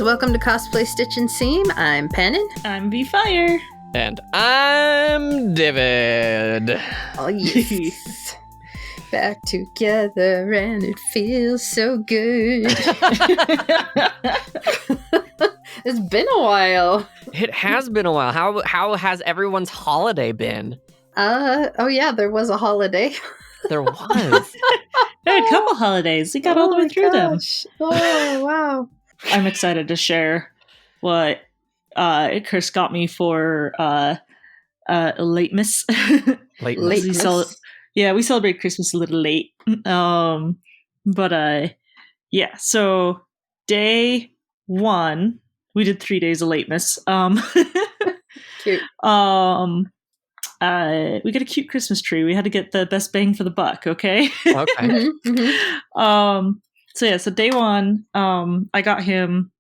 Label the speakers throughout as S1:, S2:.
S1: welcome to Cosplay Stitch and Seam. I'm Pennon.
S2: I'm V-Fire.
S3: And I'm David.
S1: Oh, yes. Back together and it feels so good. It's been a while.
S3: It has been a while. How has everyone's holiday been?
S1: Oh yeah, there was a holiday.
S3: There was.
S2: There are a couple holidays. We got all the way through them.
S1: Oh, wow.
S2: I'm excited to share what Chris got me for Latemas.
S3: Latemas.
S2: We celebrate Christmas a little late. Yeah, so day one, we did 3 days of Latemas.
S1: Cute.
S2: We got a cute Christmas tree. We had to get the best bang for the buck, okay?
S3: Okay.
S1: Mm-hmm, mm-hmm.
S2: So day one, I got him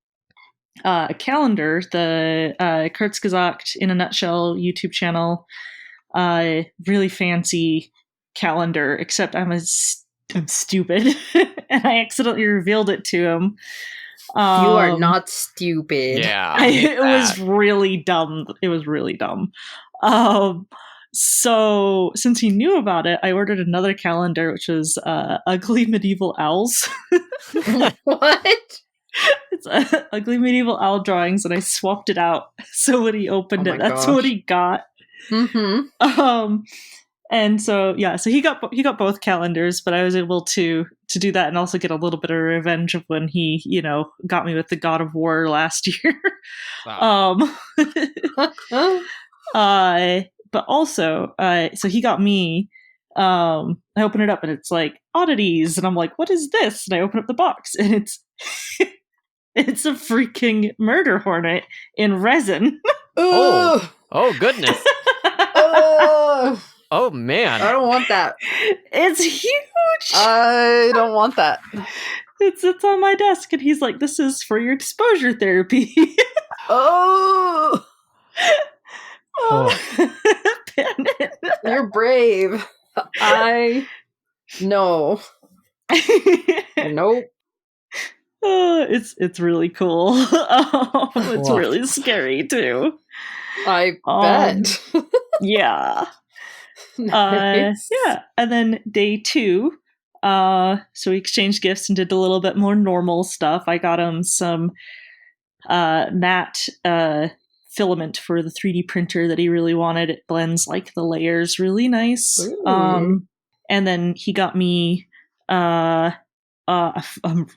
S2: a calendar, the Kurzgesagt in a Nutshell YouTube channel. Really fancy calendar, except I'm stupid, and I accidentally revealed it to him.
S1: You are not stupid.
S3: Yeah.
S2: It was really dumb. So since he knew about it, I ordered another calendar, which was Ugly Medieval Owls.
S1: What?
S2: It's Ugly Medieval Owl drawings, and I swapped it out. So when he opened it, that's what he got.
S1: Mm-hmm.
S2: And so so he got both calendars, but I was able to do that and also get a little bit of revenge of when he, got me with the God of War last year.
S3: Wow.
S2: But also, so he got me. I open it up and it's like oddities, and I'm like, "What is this?" And I open up the box, and it's it's a freaking murder hornet in resin.
S3: Oh goodness. Oh man.
S1: I don't want that.
S2: It's huge.
S1: I don't want that.
S2: It sits on my desk, and he's like, "This is for your exposure therapy."
S1: Oh, you're brave. No. Nope.
S2: It's really cool. It's really scary too.
S1: I bet.
S2: Yeah.
S1: Nice.
S2: And then day two, so we exchanged gifts and did a little bit more normal stuff. I got him some matte filament for the 3D printer that he really wanted. It blends like the layers really nice.
S1: Ooh.
S2: And then he got me I'm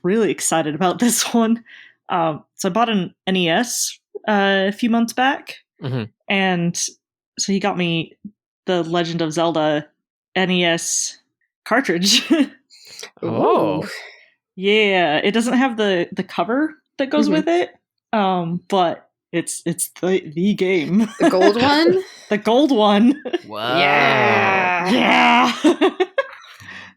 S2: really excited about this one. So I bought an NES a few months back.
S3: Mm-hmm.
S2: And so he got me the Legend of Zelda NES cartridge.
S3: Oh.
S2: Yeah, it doesn't have the cover that goes with it. But it's the game.
S1: The gold one?
S2: The gold one.
S3: Wow.
S2: Yeah.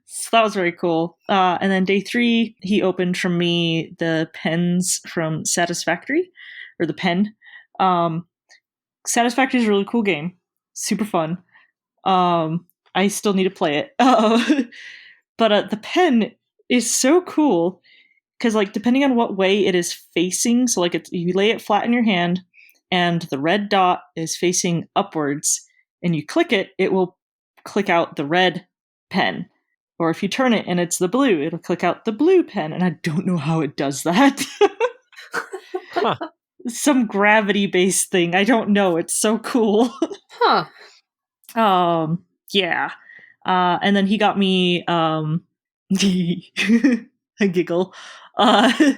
S2: So that was very cool. And then day three, he opened from me the pens from Satisfactory, or the pen. Satisfactory is a really cool game. Super fun. I still need to play it. But the pen is so cool because, like, depending on what way it is facing, so like you lay it flat in your hand, and the red dot is facing upwards, and you click it, it will click out the red pen. Or if you turn it and it's the blue, it'll click out the blue pen. And I don't know how it does that.
S3: Huh.
S2: Some gravity-based thing. I don't know. It's so cool.
S1: Huh.
S2: Yeah. And then he got me a giggle. A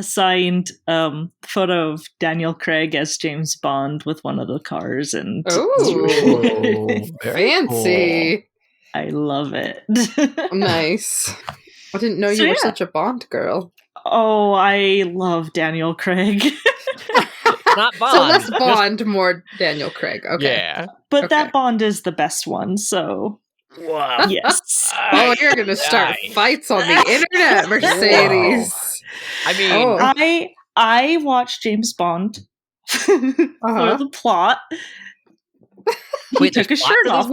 S2: signed photo of Daniel Craig as James Bond with one of the cars, and
S1: Ooh. Fancy.
S3: Cool.
S2: I love it.
S1: Nice. I didn't know you were such a Bond girl.
S2: Oh, I love Daniel Craig.
S3: Not Bond.
S1: So less Bond, more Daniel Craig. Okay.
S3: Yeah.
S2: But that Bond is the best one, so
S3: Wow.
S2: yes.
S1: Oh, you're going to start fights on the internet, Mercedes.
S3: I mean,
S2: I watched James Bond for the plot. He took his shirt off.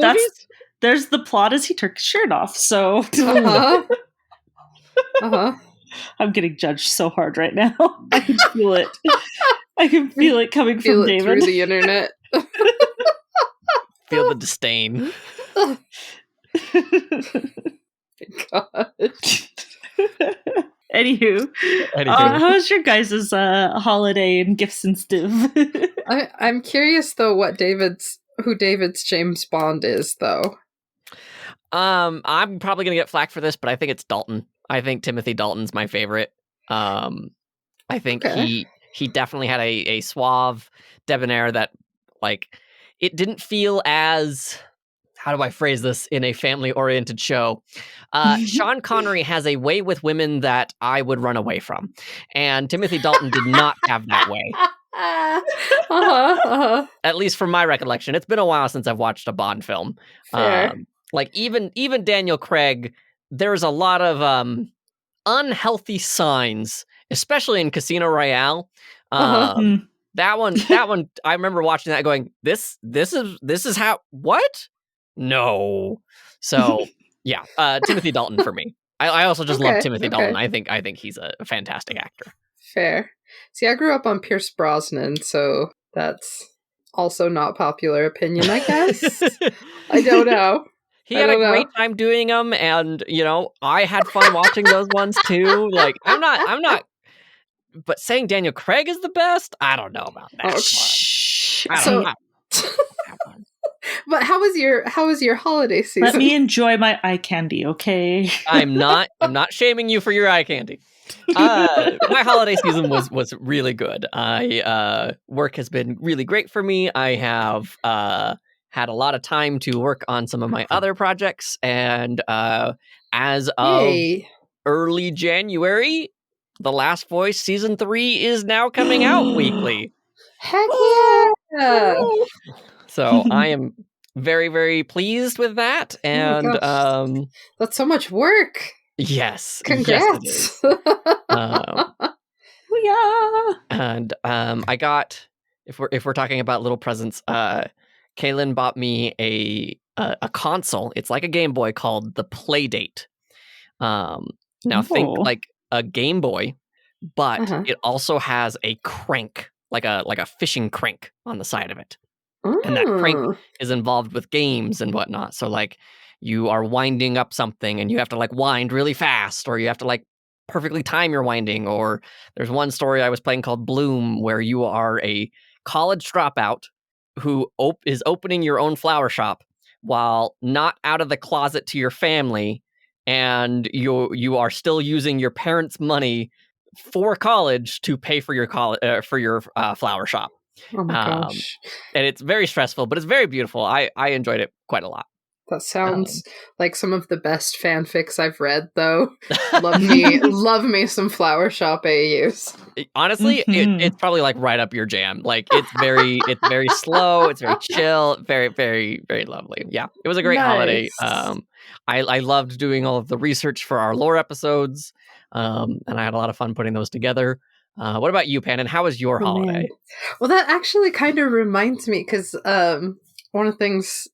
S2: There's the plot as he took his shirt off. So I'm getting judged so hard right now. I can feel it. I can feel it coming
S1: Feel
S2: from
S1: it
S2: David.
S1: through the internet.
S3: Feel the disdain.
S1: Gosh.
S2: Anywho, how's your guys' holiday and gift sensitive?
S1: I'm curious though who David's James Bond is though.
S3: I'm probably gonna get flack for this, but I think it's Dalton. I think Timothy Dalton's my favorite. I think he definitely had a suave, debonair that, like, it didn't feel as, how do I phrase this in a family-oriented show? Sean Connery has a way with women that I would run away from, and Timothy Dalton did not have that way. At least from my recollection. It's been a while since I've watched a Bond film.
S1: Fair.
S3: Like even Daniel Craig, there's a lot of unhealthy signs, especially in Casino Royale. That one, I remember watching that going, this is how, what? No. So yeah, Timothy Dalton for me. I also just love Timothy Dalton. I think he's a fantastic actor.
S1: Fair. See, I grew up on Pierce Brosnan, so that's also not popular opinion, I guess. I don't know.
S3: He had a great time doing them, and I had fun watching those ones too. Like, I'm not. But saying Daniel Craig is the best, I don't know about that.
S1: But how was your holiday season?
S2: Let me enjoy my eye candy, okay?
S3: I'm not shaming you for your eye candy. My holiday season was really good. Work has been really great for me. I have had a lot of time to work on some of my other projects, and as of early January, The Last Voice Season 3 is now coming out weekly.
S1: Heck yeah!
S3: So I am very, very pleased with that, and
S1: that's so much work.
S3: Yes.
S1: Congrats.
S3: Yes, yeah. And I got, if we're talking about little presents, Kaylin bought me a console. It's like a Game Boy called the Playdate. Now think like a Game Boy, but it also has a crank, like a fishing crank on the side of it. And that crank is involved with games and whatnot. So like you are winding up something and you have to like wind really fast, or you have to like perfectly time your winding. Or there's one story I was playing called Bloom, where you are a college dropout who is opening your own flower shop while not out of the closet to your family, and you are still using your parents' money for college to pay for your flower shop.
S1: Oh my gosh.
S3: And it's very stressful, but it's very beautiful. I enjoyed it quite a lot.
S1: That sounds like some of the best fanfics I've read, though. Love me some flower shop AUs.
S3: Honestly, it's probably like right up your jam. Like it's very slow, it's very chill, very, very, very lovely. Yeah, it was a great holiday. I loved doing all of the research for our lore episodes, and I had a lot of fun putting those together. What about you, Pan? And how was your holiday?
S1: Man. Well, that actually kind of reminds me, because one of the things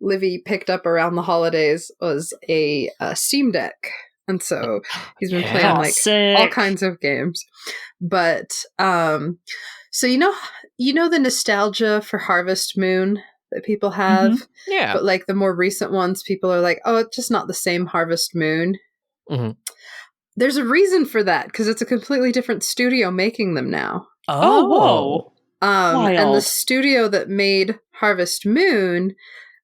S1: Livy picked up around the holidays was a Steam Deck. And so he's been playing like all kinds of games. But so you know the nostalgia for Harvest Moon that people have?
S2: Mm-hmm.
S3: Yeah.
S1: But like the more recent ones, people are like, oh, it's just not the same Harvest Moon.
S3: Mm-hmm.
S1: There's a reason for that, because it's a completely different studio making them now.
S2: Oh, whoa.
S1: And the studio that made Harvest Moon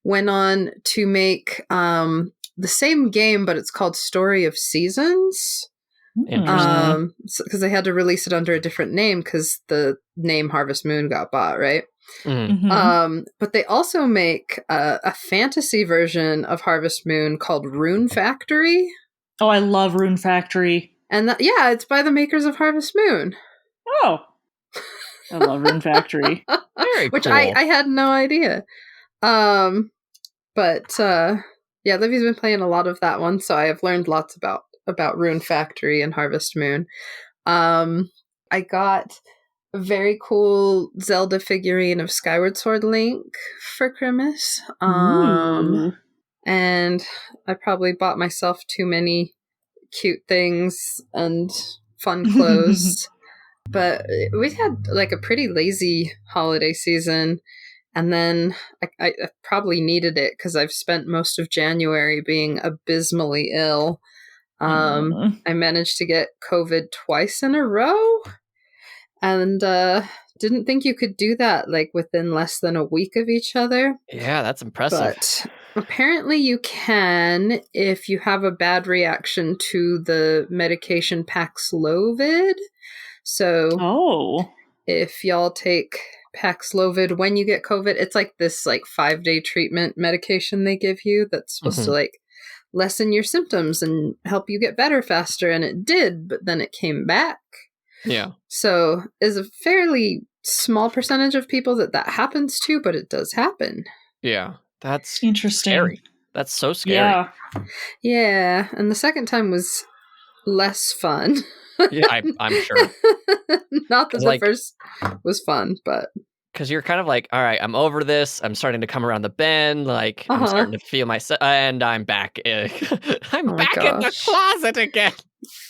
S1: went on to make the same game, but it's called Story of Seasons.
S3: Interesting.
S1: Because they had to release it under a different name because the name Harvest Moon got bought, right?
S2: Mm-hmm.
S1: But they also make a fantasy version of Harvest Moon called Rune Factory.
S2: Oh, I love Rune Factory.
S1: And it's by the makers of Harvest Moon.
S2: Oh. I love Rune Factory.
S3: Very
S1: Which
S3: cool.
S1: I had no idea. But Livy's been playing a lot of that one, so I have learned lots about Rune Factory and Harvest Moon. I got a very cool Zelda figurine of Skyward Sword Link for Christmas. And I probably bought myself too many cute things and fun clothes. But we had like a pretty lazy holiday season. And then I probably needed it because I've spent most of January being abysmally ill. I managed to get COVID twice in a row. And didn't think you could do that like within less than a week of each other.
S3: Yeah, that's impressive.
S1: But apparently you can if you have a bad reaction to the medication Paxlovid. So if y'all take Paxlovid when you get COVID, it's like this like 5-day treatment medication they give you that's supposed to like lessen your symptoms and help you get better faster. And it did, but then it came back.
S3: Yeah.
S1: So is a fairly small percentage of people that happens to, but it does happen.
S3: Yeah. That's
S2: interesting.
S3: Scary. That's so scary.
S1: Yeah. And the second time was less fun.
S3: Yeah, I'm sure.
S1: Not that the first was fun, but
S3: because you're kind of like, all right, I'm over this. I'm starting to come around the bend. Like I'm starting to feel myself, and I'm back. I'm back in the closet again.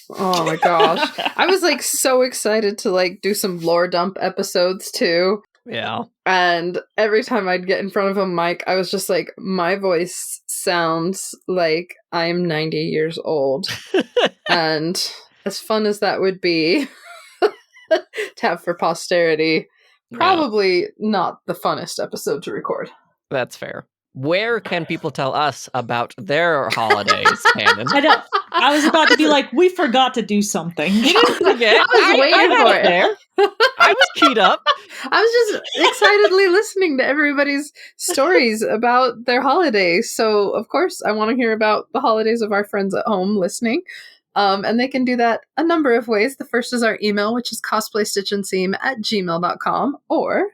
S1: Oh my gosh. I was like so excited to like do some lore dump episodes too.
S3: Yeah.
S1: And every time I'd get in front of a mic, I was just like, my voice sounds like I'm 90 years old. And as fun as that would be to have for posterity, probably not the funnest episode to record.
S3: That's fair. Where can people tell us about their holidays, Shannon?
S2: I know. I was about to be like, we forgot to do something.
S3: You didn't forget.
S1: I was waiting for it.
S2: There.
S3: I was keyed up.
S1: I was just excitedly listening to everybody's stories about their holidays. So, of course, I want to hear about the holidays of our friends at home listening. And they can do that a number of ways. The first is our email, which is cosplaystitchandseam@gmail.com, or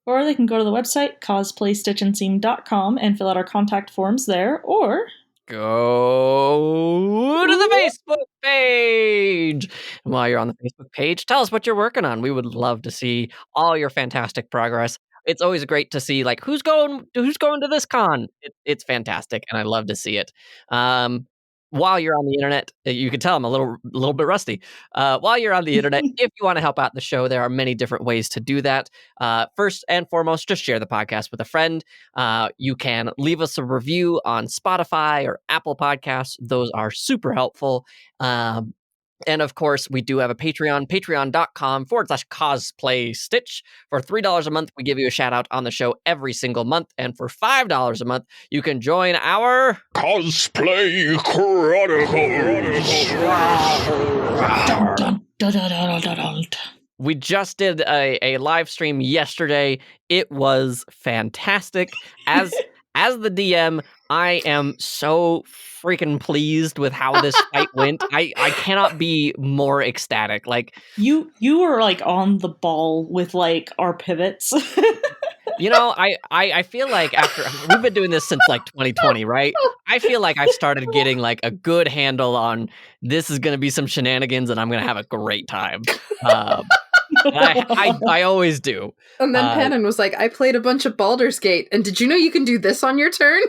S2: they can go to the website, cosplaystitchandseam.com, and fill out our contact forms there, or
S3: go to the Facebook page. And while you're on the Facebook page, tell us what you're working on. We would love to see all your fantastic progress. It's always great to see like who's going to this con. It's fantastic, and I love to see it. While you're on the internet, you can tell I'm a little bit rusty. While you're on the internet, if you want to help out the show, there are many different ways to do that. First and foremost, just share the podcast with a friend. You can leave us a review on Spotify or Apple Podcasts. Those are super helpful. And of course, we do have a Patreon, patreon.com/cosplaystitch. For $3 a month, we give you a shout out on the show every single month. And for $5 a month, you can join our Cosplay Chronicles. We just did a live stream yesterday. It was fantastic. As the DM, I am so freaking pleased with how this fight went. I cannot be more ecstatic. Like
S2: you were like on the ball with like our pivots.
S3: You know, I feel like after we've been doing this since like 2020, right? I feel like I've started getting like a good handle on this is going to be some shenanigans and I'm going to have a great time. I always do.
S1: And then Pannon was like, I played a bunch of Baldur's Gate, and did you know you can do this on your turn?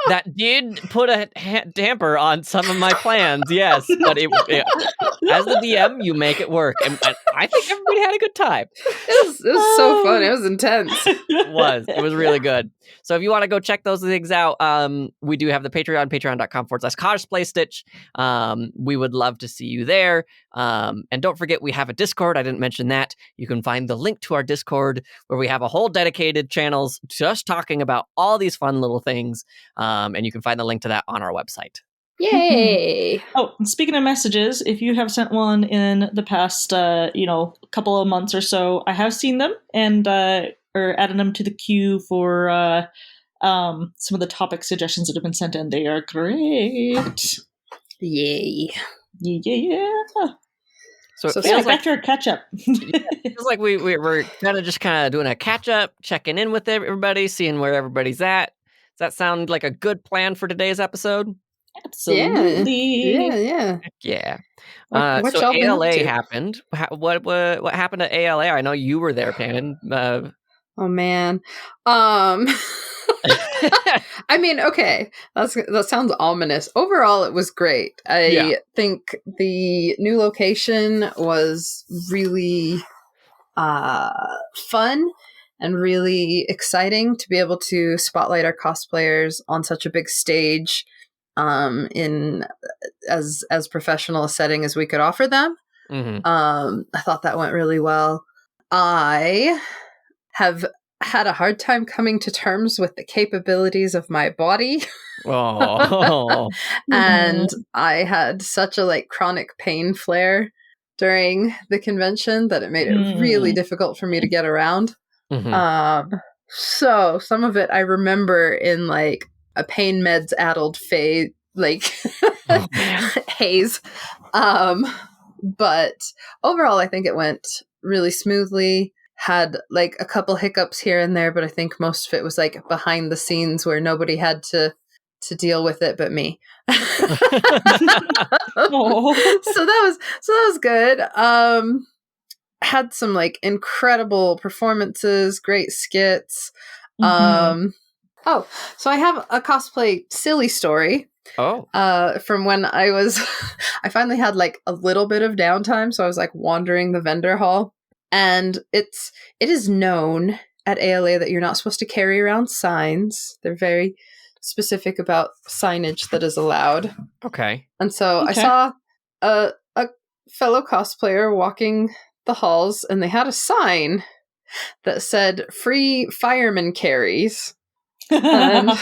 S3: That did put a damper on some of my plans, yes. But as the DM, you make it work. And I think everybody had a good time.
S1: It was so fun. It was intense.
S3: It was really good. So if you want to go check those things out, we do have the Patreon, patreon.com/cosplaystitch. We would love to see you there. And don't forget, we have a Discord. I didn't mention that. You can find the link to our Discord where we have a whole dedicated channels just talking about all these fun little things. And you can find the link to that on our website.
S1: Yay!
S2: Oh, and speaking of messages, if you have sent one in the past, couple of months or so, I have seen them and or added them to the queue for some of the topic suggestions that have been sent in. They are great.
S1: Yay!
S2: Yeah.
S3: So it
S2: feels
S3: feels like
S2: after a catch up.
S3: it feels like we're kind of doing a catch up, checking in with everybody, seeing where everybody's at. Does that sound like a good plan for today's episode?
S2: Absolutely.
S1: Yeah.
S3: Yeah.
S1: What
S3: So
S1: y'all been up
S3: ALA
S1: to?
S3: happened. What happened to ALA? I know you were there, Pannon.
S1: Oh man. I mean, okay, that sounds ominous. Overall, it was great. I think the new location was really fun and really exciting to be able to spotlight our cosplayers on such a big stage, in as professional a setting as we could offer them.
S3: Mm-hmm.
S1: I thought that went really well. I have had a hard time coming to terms with the capabilities of my body.
S3: Oh.
S1: And I had such a like chronic pain flare during the convention that it made it really difficult for me to get around.
S3: Mm-hmm.
S1: So some of it I remember in like a pain meds addled phase, like
S3: Oh, man.
S1: haze. But overall, I think it went really smoothly. Had like a couple hiccups here and there, but I think most of it was like behind the scenes where nobody had to deal with it but me. So that was good. Had some like incredible performances, great skits. Oh, so I have a cosplay silly story.
S3: Oh.
S1: From when I finally had like a little bit of downtime, so I was like wandering the vendor hall, and it is known at ALA that you're not supposed to carry around signs. They're very specific about signage that is allowed.
S3: Okay.
S1: And so I saw a fellow cosplayer walking the halls, and they had a sign that said "Free Fireman Carries." And I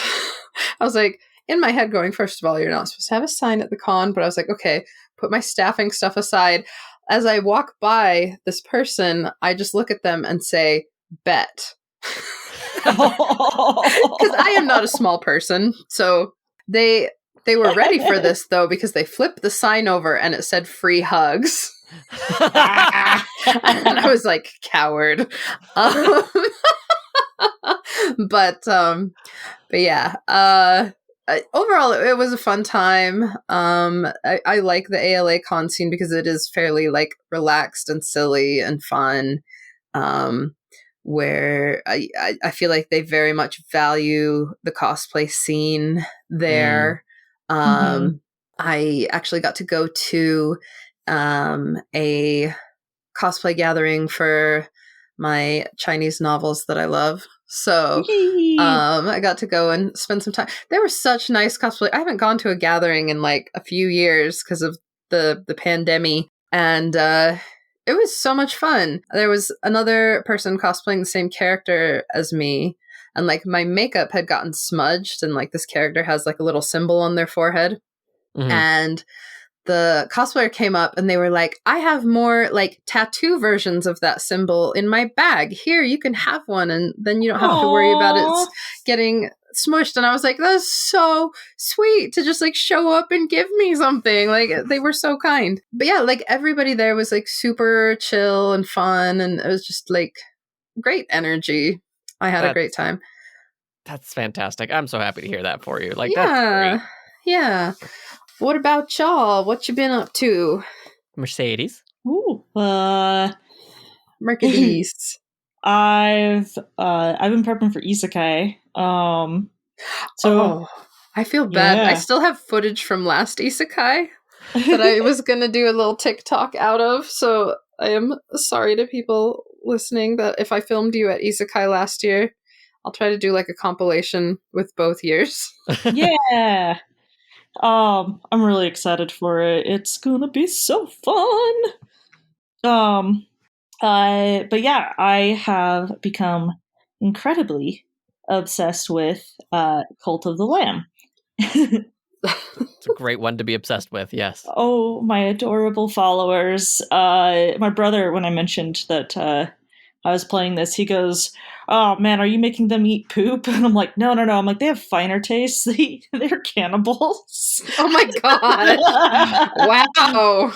S1: was like, in my head going, first of all, you're not supposed to have a sign at the con, but I was like, okay, put my staffing stuff aside. As I walk by this person, I just look at them and say, bet. Because I am not a small person. So they were ready for this, though, because they flipped the sign over and it said free hugs. And I was like, coward. But yeah, overall it was a fun time. I like the ALA con scene because it is fairly like relaxed and silly and fun, where I feel like they very much value the cosplay scene there. I actually got to go to a cosplay gathering for my Chinese novels that I love. So I got to go and spend some time. They were such nice cosplay. I haven't gone to a gathering in like a few years because of the pandemic, and it was so much fun. There was another person cosplaying the same character as me, and like my makeup had gotten smudged, and like this character has like a little symbol on their forehead.
S3: Mm-hmm.
S1: And the cosplayer came up and they were like, I have more like tattoo versions of that symbol in my bag. Here, you can have one, and then you don't have to worry about it getting smushed. And I was like, that's so sweet to just like show up and give me something. Like, they were so kind. But yeah, like everybody there was like super chill and fun, and it was just like great energy. I had a great time.
S3: That's fantastic. I'm so happy to hear that for you. Like,
S1: yeah,
S3: that's great.
S1: Yeah. What about y'all? What you been up to?
S3: Mercedes.
S2: Ooh.
S1: Mercedes.
S2: I've been prepping for Isekai. So
S1: I feel bad.
S2: Yeah.
S1: I still have footage from last Isekai that I was gonna do a little TikTok out of. So I am sorry to people listening that if I filmed you at Isekai last year, I'll try to do like a compilation with both years.
S2: Yeah. I'm really excited for it. It's gonna be so fun. But yeah, I have become incredibly obsessed with Cult of the Lamb.
S3: It's a great one to be obsessed with, yes.
S2: Oh, my adorable followers. My brother, when I mentioned that I was playing this, he goes, oh man, are you making them eat poop? And I'm like, no. I'm like, they have finer tastes. They're cannibals.
S1: Oh my god. Wow.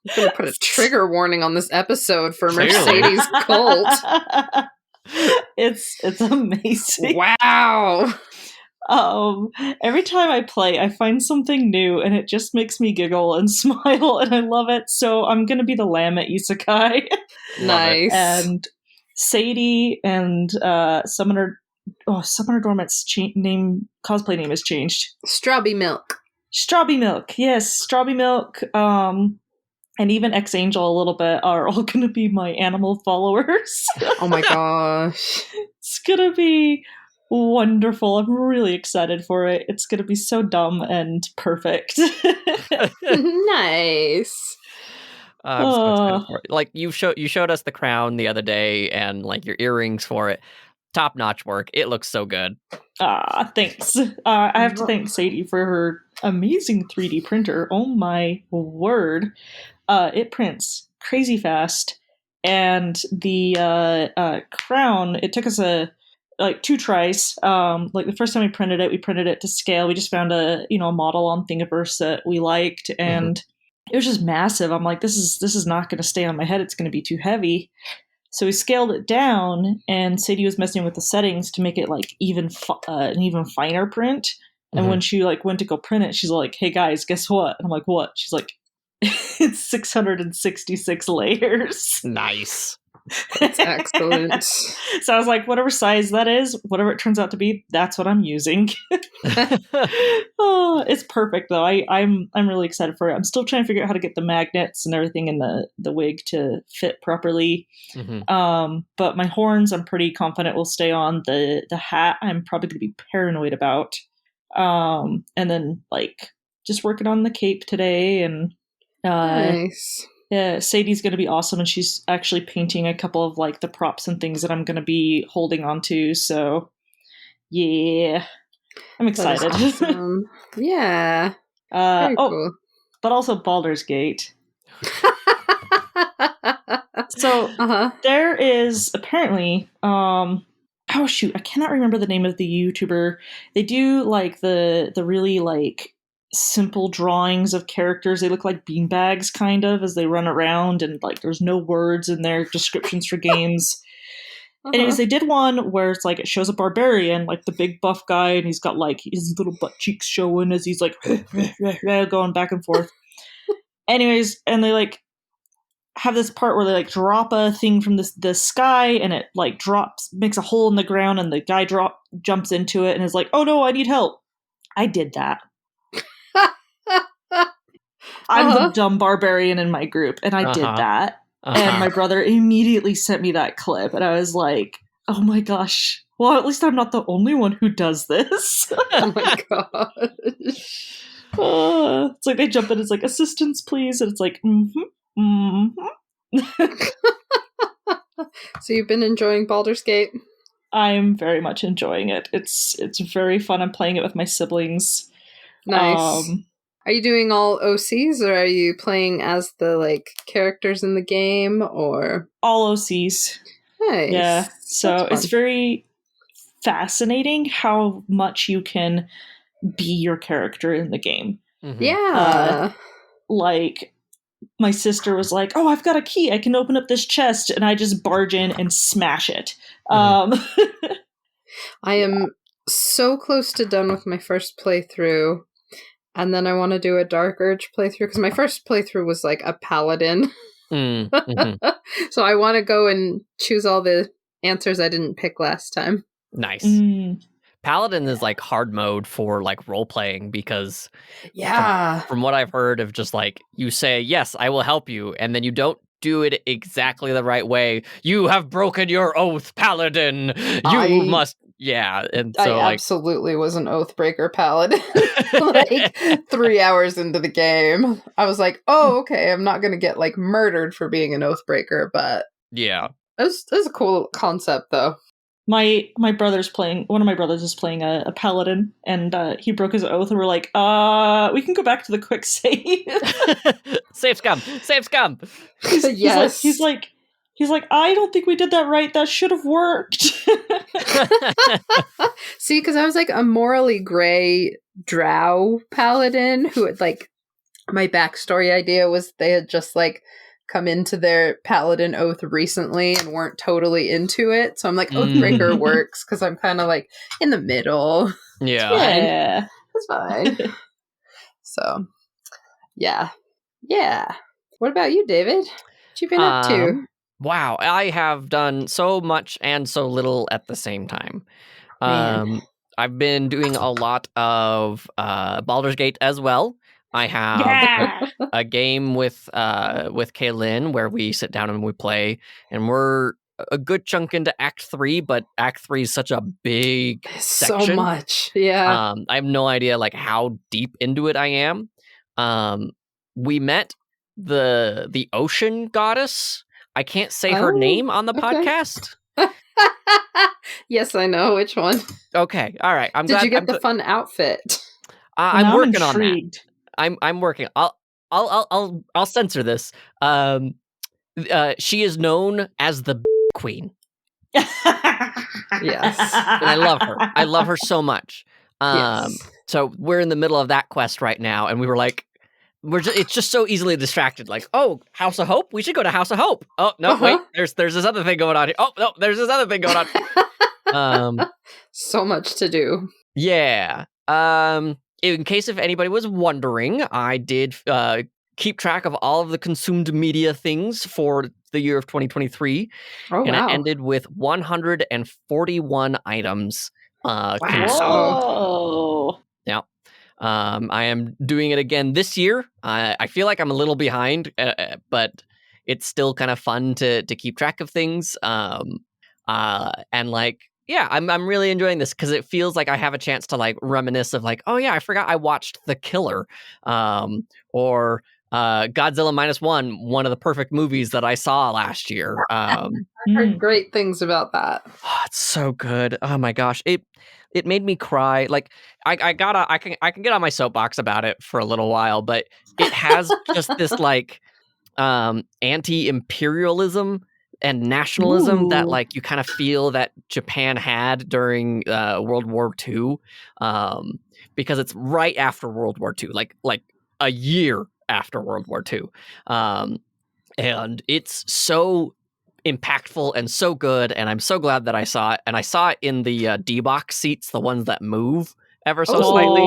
S1: I'm going to put a trigger warning on this episode for Mercedes Cult.
S2: It's amazing.
S1: Wow.
S2: Every time I play, I find something new, and it just makes me giggle and smile, and I love it. So I'm gonna be the lamb at Isekai.
S1: Nice.
S2: And Sadie and Summoner Dormant's cosplay name has changed.
S1: Strawby Milk.
S2: Strawby Milk, yes, Strawby Milk. And even X Angel a little bit are all going to be my animal followers.
S1: Oh my gosh.
S2: It's going to be wonderful. I'm really excited for it. It's going to be so dumb and perfect.
S1: Nice.
S3: I'm so excited for it. Like you showed us the crown the other day and like your earrings for it. Top-notch work. It looks so good.
S2: Thanks. I have to thank Sadie for her amazing 3D printer. Oh my word. It prints crazy fast. And the crown, it took us two tries. Like the first time we printed it to scale. We just found a model on Thingiverse that we liked, and it was just massive. I'm like, this is not going to stay on my head. It's going to be too heavy. So we scaled it down, and Sadie was messing with the settings to make it like an even finer print. And when she like went to go print it, she's like, "Hey guys, guess what?" And I'm like, "What?" She's like, "It's 666 layers."
S3: Nice.
S1: That's excellent.
S2: So I was like, whatever size that is, whatever it turns out to be, that's what I'm using. Oh, it's perfect though. I'm really excited for it. I'm still trying to figure out how to get the magnets and everything in the wig to fit properly. But my horns, I'm pretty confident will stay on. The hat, I'm probably going to be paranoid about. And then like just working on the cape today, and
S1: nice.
S2: Yeah, Sadie's going to be awesome, and she's actually painting a couple of like the props and things that I'm going to be holding on to. So, yeah, I'm excited.
S1: Awesome. Yeah. Very cool.
S2: But also Baldur's Gate. So there is apparently, oh shoot, I cannot remember the name of the YouTuber. They do like the really like simple drawings of characters. They look like beanbags kind of as they run around, and like there's no words in their descriptions for games. Anyways, they did one where it's like it shows a barbarian, like the big buff guy, and he's got like his little butt cheeks showing as he's like going back and forth. Anyways, and they like have this part where they like drop a thing from the sky, and it like makes a hole in the ground, and the guy jumps into it and is like, "Oh no, I need help." I did that. I'm the dumb barbarian in my group, and I did that. And my brother immediately sent me that clip, and I was like, "Oh my gosh! Well, at least I'm not the only one who does this."
S1: Oh my gosh!
S2: It's like they jump in, it's like, "Assistance, please," and it's like,
S1: So you've been enjoying Baldur's Gate?
S2: I'm very much enjoying it. It's very fun. I'm playing it with my siblings.
S1: Nice. Are you doing all OCs, or are you playing as the like characters in the game, or
S2: all OCs?
S1: Nice.
S2: Yeah. So it's very fascinating how much you can be your character in the game.
S1: Yeah.
S2: Like my sister was like, "Oh, I've got a key. I can open up this chest," and I just barge in and smash it.
S1: I am so close to done with my first playthrough. And then I want to do a Dark Urge playthrough, because my first playthrough was like a paladin. So I want to go and choose all the answers I didn't pick last time.
S3: Nice. Paladin is like hard mode for like role playing, because from what I've heard of just like you say, "Yes, I will help you," and then you don't do it exactly the right way. "You have broken your oath, Paladin. You must." Yeah, and so
S1: I
S3: like
S1: absolutely was an Oathbreaker paladin. Like 3 hours into the game, I was like, "Oh, okay, I'm not going to get like murdered for being an Oathbreaker," but
S3: yeah,
S1: it was a cool concept though.
S2: One of my brothers is playing a paladin, and he broke his oath, and we're like, we can go back to the quick save.
S3: Save scum.
S1: Yes.
S2: He's like, "I don't think we did that right. That should have worked."
S1: See, because I was like a morally gray drow paladin who had like, my backstory idea was they had just like come into their paladin oath recently and weren't totally into it. So I'm like, Oathbreaker works because I'm kind of like in the middle.
S3: Yeah.
S1: It's fine. So, yeah. What about you, David? What you been up to?
S3: Wow, I have done so much and so little at the same time.
S1: Man.
S3: I've been doing a lot of Baldur's Gate as well. I have
S2: Yeah.
S3: a game with Kaylin where we sit down and we play, and we're a good chunk into Act 3, but Act 3 is such a big
S1: So
S3: section.
S1: much. Yeah.
S3: I have no idea like how deep into it I am. We met the ocean goddess. I can't say her name on the podcast.
S1: Yes, I know which one.
S3: Okay, all right.
S1: Did you get the fun outfit?
S3: I'm working on that. I'm working. I'll censor this. She is known as the queen.
S1: Yes.
S3: And I love her. I love her so much.
S1: Yes.
S3: So we're in the middle of that quest right now, and we were like, it's just so easily distracted. Like, oh, House of Hope. We should go to House of Hope. Oh no, wait. There's this other thing going on here. Oh no, there's this other thing going on.
S1: So much to do.
S3: Yeah. In case if anybody was wondering, I did keep track of all of the consumed media things for the year of 2023.
S1: Oh,
S3: and
S1: wow.
S3: I ended with 141 items.
S1: Wow.
S2: Whoa.
S3: Yeah. I am doing it again this year. I feel like I'm a little behind, but it's still kind of fun to keep track of things. And like, yeah, I'm really enjoying this because it feels like I have a chance to like reminisce of like, oh yeah, I forgot I watched The Killer, or Godzilla -1, one of the perfect movies that I saw last year.
S1: I heard great things about that.
S3: Oh, it's so good. Oh my gosh, it made me cry. Like I can get on my soapbox about it for a little while, but it has just this like anti-imperialism and nationalism that like you kind of feel that Japan had during World War II, because it's right after World War II, like a year after World War II, and it's so impactful and so good, and I'm so glad that I saw it, and I saw it in the D-box seats, the ones that move ever so slightly.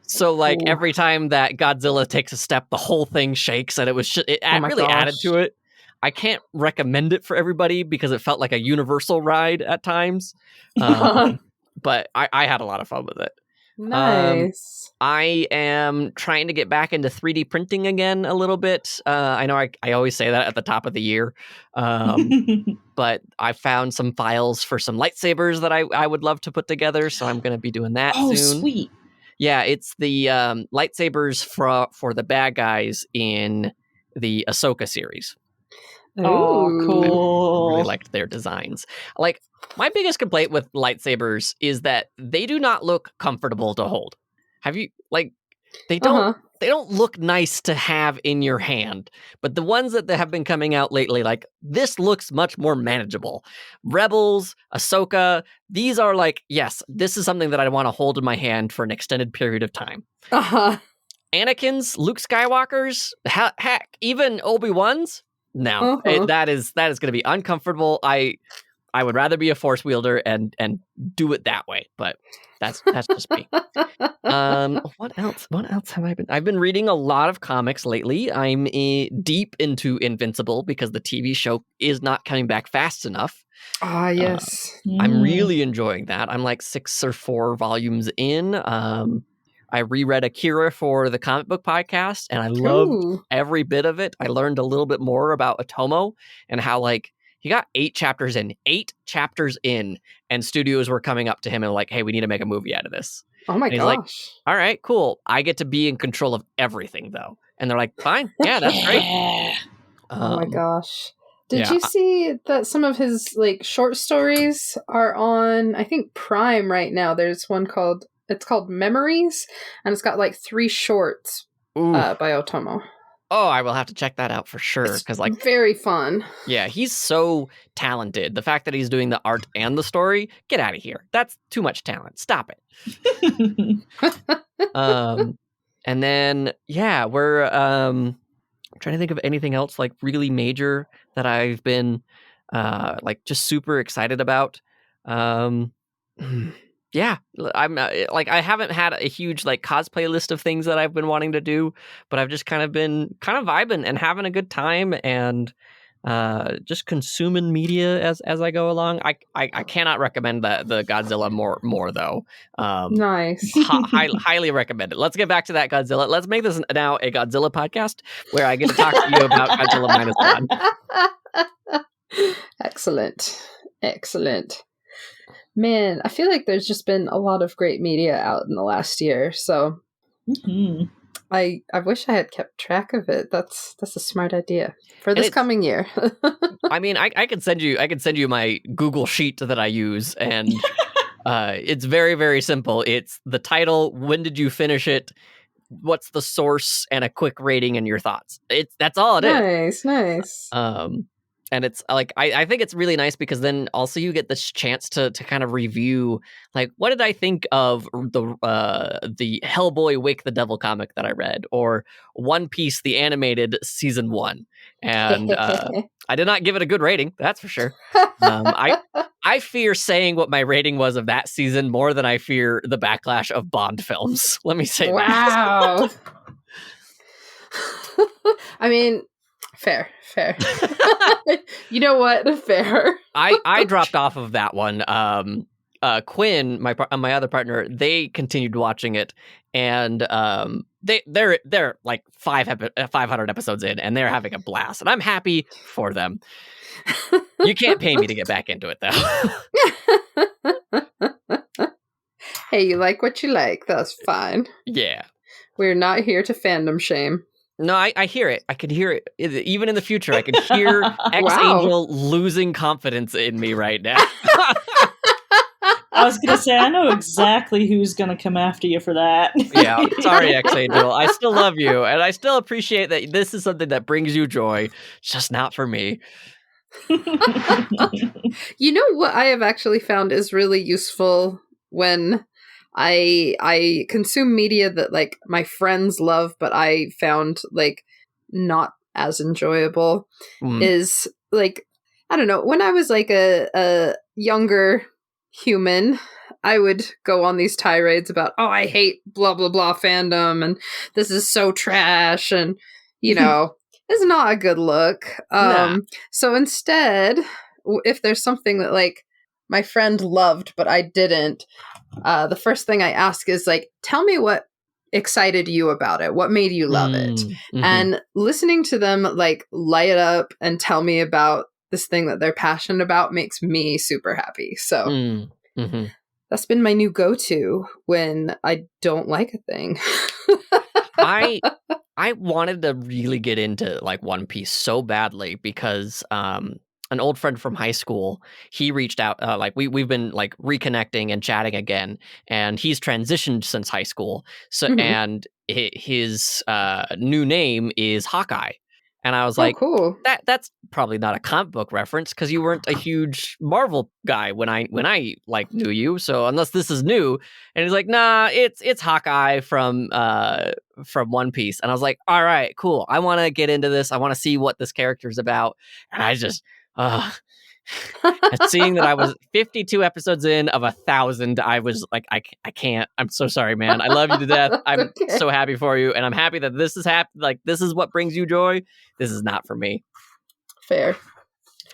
S3: So like every time that Godzilla takes a step, the whole thing shakes, and it was really added to it. I can't recommend it for everybody because it felt like a Universal ride at times, but I had a lot of fun with it.
S1: Nice.
S3: I am trying to get back into 3D printing again a little bit. I know I always say that at the top of the year, but I found some files for some lightsabers that I would love to put together, so I'm going to be doing that soon.
S2: Oh, sweet.
S3: Yeah, it's the lightsabers for the bad guys in the Ahsoka series.
S2: Oh, cool.
S3: I really liked their designs. Like, my biggest complaint with lightsabers is that they do not look comfortable to hold. Have you, like, they don't look nice to have in your hand, but the ones that have been coming out lately, like, this looks much more manageable. Rebels, Ahsoka, these are like, yes, this is something that I want to hold in my hand for an extended period of time. Anakin's, Luke Skywalker's, heck, even Obi-Wan's, no, that is going to be uncomfortable. I would rather be a force wielder and do it that way, but that's just me. What else have I been? I've been reading a lot of comics lately. I'm deep into Invincible because the TV show is not coming back fast enough.
S1: Yes.
S3: I'm really enjoying that. I'm like 6 or 4 volumes in. I reread Akira for the comic book podcast, and I loved every bit of it. I learned a little bit more about Otomo and how, like, he got 8 chapters in, and studios were coming up to him and like, hey, we need to make a movie out of this.
S1: Oh my gosh.
S3: Like, all right, cool. I get to be in control of everything, though. And they're like, fine. Yeah, that's great.
S1: Oh my gosh. Did you see that some of his like short stories are on, I think, Prime right now? There's one called Memories, and it's got like 3 shorts by Otomo.
S3: Oh, I will have to check that out for sure. Because like
S1: very fun.
S3: Yeah, he's so talented. The fact that he's doing the art and the story, get out of here. That's too much talent. Stop it. And then we're trying to think of anything else like really major that I've been like just super excited about. Yeah, I'm like, I haven't had a huge like cosplay list of things that I've been wanting to do, but I've just kind of been vibing and having a good time, and just consuming media as I go along. I cannot recommend the Godzilla more though.
S1: Nice.
S3: Highly recommend it. Let's get back to that Godzilla. Let's make this now a Godzilla podcast where I get to talk to you about Godzilla minus one.
S1: Excellent. Man, I feel like there's just been a lot of great media out in the last year, so I wish I had kept track of it. That's a smart idea for this coming year.
S3: I mean, I can send you my Google sheet that I use, and it's very, very simple. It's the title, when did you finish it, what's the source, and a quick rating and your thoughts. That's all it is.
S1: Nice.
S3: And it's like I think it's really nice because then also you get this chance to kind of review, like, what did I think of the Hellboy Wake the Devil comic that I read, or One Piece the animated season 1, and I did not give it a good rating, that's for sure. I fear saying what my rating was of that season more than I fear the backlash of Bond films. Let me say
S1: that. Wow. I mean, fair. You know what? Fair.
S3: I dropped off of that one. Quinn, my other partner, they continued watching it, and they're like 500 episodes in, and they're having a blast, and I'm happy for them. You can't pay me to get back into it, though.
S1: Hey, you like what you like. That's fine.
S3: Yeah.
S1: We're not here to fandom shame.
S3: No, I hear it. I can hear it. Even in the future, I can hear X-Angel losing confidence in me right now.
S2: I was going to say, I know exactly who's going to come after you for that.
S3: Yeah, sorry, X-Angel. I still love you, and I still appreciate that this is something that brings you joy. It's just not for me.
S1: You know what I have actually found is really useful when I consume media that, like, my friends love, but I found, like, not as enjoyable, is, like, I don't know, when I was, like, a younger human, I would go on these tirades about, oh, I hate blah, blah, blah fandom, and this is so trash, and, you know, it's not a good look. So instead, if there's something that, like, my friend loved, but I didn't, the first thing I ask is, like, tell me what excited you about it. What made you love it?
S3: Mm-hmm.
S1: And listening to them, like, light up and tell me about this thing that they're passionate about makes me super happy. So that's been my new go-to when I don't like a thing.
S3: I wanted to really get into, like, One Piece so badly because an old friend from high school, he reached out, like, we've been, like, reconnecting and chatting again, and he's transitioned since high school. So and his new name is Hawkeye. And I was like,
S1: cool.
S3: That's probably not a comic book reference because you weren't a huge Marvel guy when I like knew you. So unless this is new, and he's like, nah, it's Hawkeye from One Piece. And I was like, all right, cool. I want to get into this. I want to see what this character is about. And I just, seeing that I was 52 episodes in of 1,000, I was like, I can't. I'm so sorry, man. I love you to death. I'm so happy for you, and I'm happy that this is like, this is what brings you joy. This is not for me.
S1: Fair.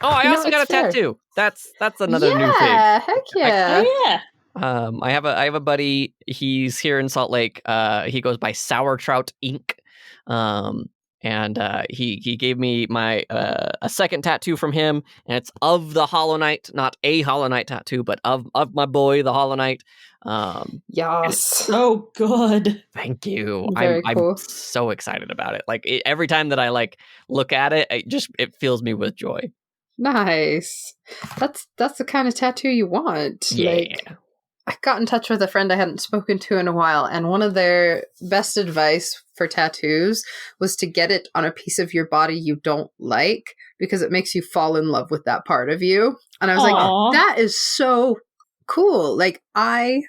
S3: Oh, I also got a tattoo. That's another new thing.
S1: Heck yeah.
S3: I have a buddy. He's here in Salt Lake. He goes by Sour Trout Ink. And he gave me my a second tattoo from him, and it's of the Hollow Knight, not a Hollow Knight tattoo, but of my boy, the Hollow Knight.
S1: Yes,
S2: so good.
S3: Thank you.
S1: Very cool.
S3: I'm so excited about it. Like, every time that I, like, look at it, it fills me with joy.
S1: Nice. That's the kind of tattoo you want.
S3: Yeah.
S1: Like, I got in touch with a friend I hadn't spoken to in a while, and one of their best advice for tattoos was to get it on a piece of your body you don't like, because it makes you fall in love with that part of you. And I was like, that is so cool. Like, I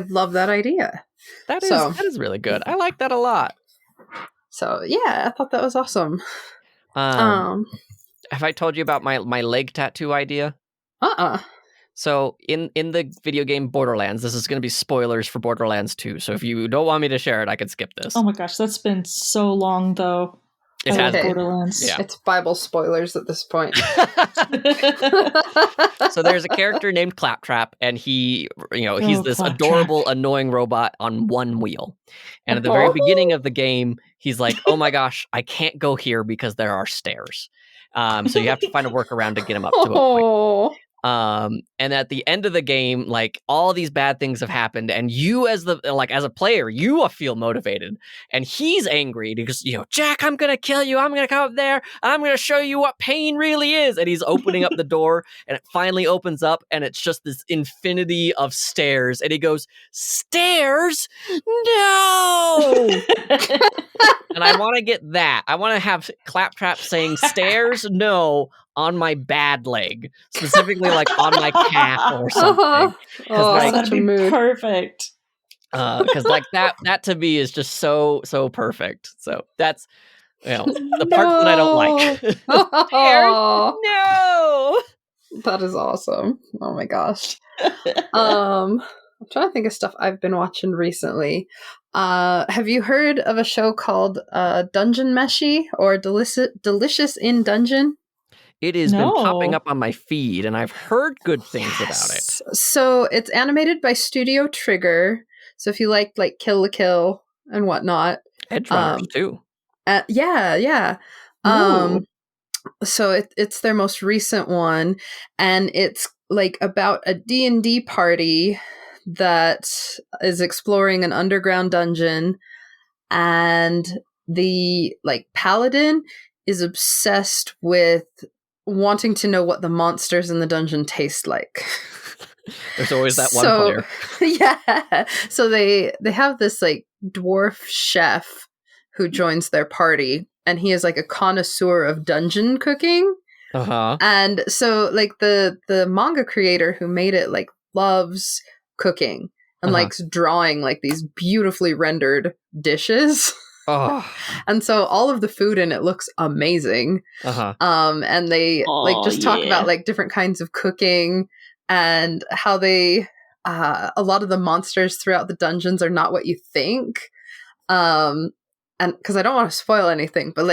S1: love that idea.
S3: That is really good. I like that a lot.
S1: So yeah, I thought that was awesome.
S3: Have I told you about my leg tattoo idea? So in the video game Borderlands, this is going to be spoilers for Borderlands 2. So if you don't want me to share it, I can skip this.
S2: Oh my gosh, that's been so long though.
S3: It
S2: I
S3: has
S2: love
S1: Okay.
S2: Borderlands.
S3: Yeah.
S1: It's Bible spoilers at this point.
S3: So there's a character named Claptrap, and he's this
S2: Claptrap.
S3: adorable, annoying robot on one wheel. And at the very
S1: Oh.
S3: beginning of the game, he's like, "Oh my gosh, I can't go here because there are stairs." So you have to find a workaround to get him up to a point.
S1: Oh.
S3: And at the end of the game, like all these bad things have happened, and you as a player, you feel motivated, and he's angry because Jack, I'm gonna kill you. I'm gonna come up there. I'm gonna show you what pain really is. And he's opening up the door, and it finally opens up, and it's just this infinity of stairs. And he goes, "Stairs? No!" And I want to get that. I want to have Claptrap saying "stairs, no" on my bad leg, specifically like on my calf or something.
S1: Oh,
S3: like,
S1: such
S2: that'd
S1: a
S2: be
S1: mood.
S2: perfect.
S3: Because like that to me is just so perfect. So that's the parts that I don't like. Stairs?
S1: Oh,
S3: No.
S1: that is awesome. Oh my gosh. I'm trying to think of stuff I've been watching recently. Have you heard of a show called Dungeon Meshi or Delicious in Dungeon?
S3: It has been popping
S2: No.
S3: up on my feed, and I've heard good things about it.
S1: So it's animated by Studio Trigger. So if you like Kill la Kill and whatnot,
S3: Edge Runners too.
S1: yeah.
S2: Ooh.
S1: So it's their most recent one, and it's like about a D&D party that is exploring an underground dungeon, and the paladin is obsessed with wanting to know what the monsters in the dungeon taste like.
S3: There's always that one player.
S1: Yeah. So they have this dwarf chef who joins their party, and he is a connoisseur of dungeon cooking.
S3: Uh-huh.
S1: And so the manga creator who made it loves cooking and likes drawing these beautifully rendered dishes.
S3: Oh.
S1: And so all of the food in it looks amazing. And they talk about different kinds of cooking and how they a lot of the monsters throughout the dungeons are not what you think. And because I don't want to spoil anything, but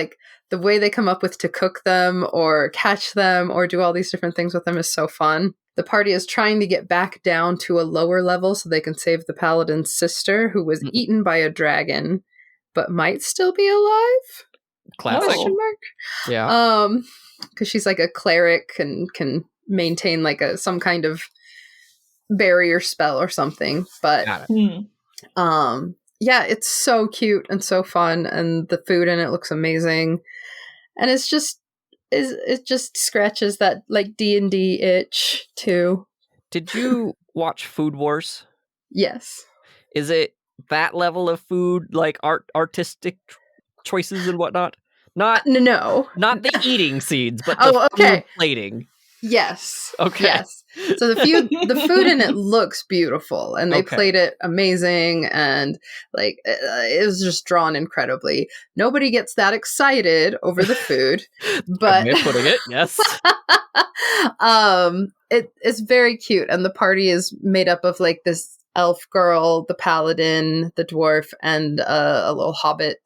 S1: the way they come up with to cook them or catch them or do all these different things with them is so fun. The party is trying to get back down to a lower level so they can save the paladin's sister, who was eaten by a dragon but might still be alive.
S3: Classic.
S1: Question mark?
S3: Yeah.
S1: Because she's a cleric and can maintain some kind of barrier spell or something. But yeah, it's so cute and so fun, and the food in it looks amazing, and it just scratches that D&D itch too.
S3: Did you watch Food Wars?
S1: Yes.
S3: Is it that level of food, artistic choices and whatnot? Not the eating scenes, but the food plating.
S1: Yes.
S3: Okay.
S1: Yes. So the food in it looks beautiful, and they played it amazing, and it was just drawn incredibly. Nobody gets that excited over the food, but
S3: putting it, yes.
S1: It's very cute, and the party is made up of this elf girl, the paladin, the dwarf, and a little hobbit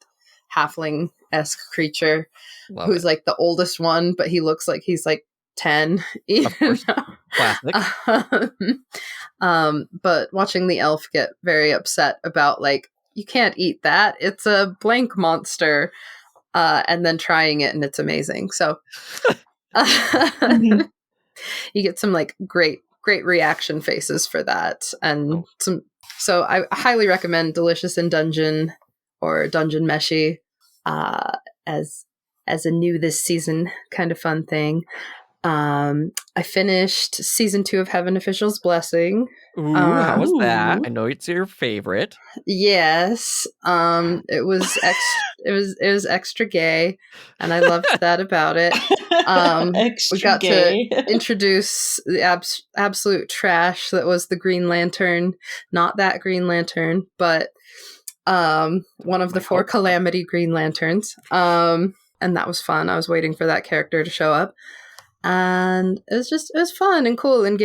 S1: halfling-esque creature.
S3: Love
S1: who's
S3: it.
S1: the oldest one, but he looks like he's 10.
S3: Of course. Classic.
S1: But watching the elf get very upset about you can't eat that, it's a blank monster, and then trying it, and it's amazing. So you get some great reaction faces for that, and so I highly recommend Delicious in Dungeon or Dungeon Meshi as a new this season kind of fun thing. I finished season 2 of Heaven Official's Blessing.
S3: Ooh, how was that? I know it's your favorite.
S1: Yes. It was extra gay, and I loved that about it. We got
S2: gay.
S1: to introduce the absolute trash that was the Green Lantern. Not that Green Lantern, but one of the 4 Calamity Green Lanterns. And that was fun. I was waiting for that character to show up. And it was fun and cool, and